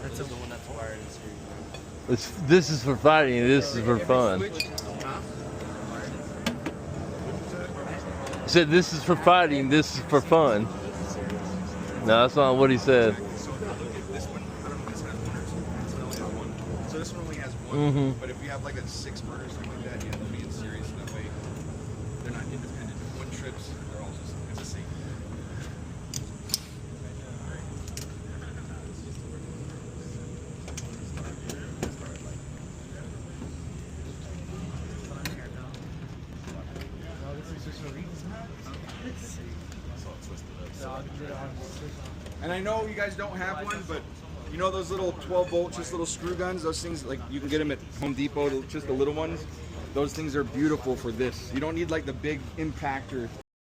That's the one that's wired in series. This is for fighting. This is for fun. He said this is for fighting. This is for fun. No, that's not what he said. So this one only has one, but if you have like a 6 burner or something like that, yeah, they'll be in series. That way, they're not independent. One trips, they're all just, it's the same. And I know you guys don't have one, but you know those little 12-volt, just little screw guns? Those things, like, you can get them at Home Depot, just the little ones. Those things are beautiful for this. You don't need like the big impactor.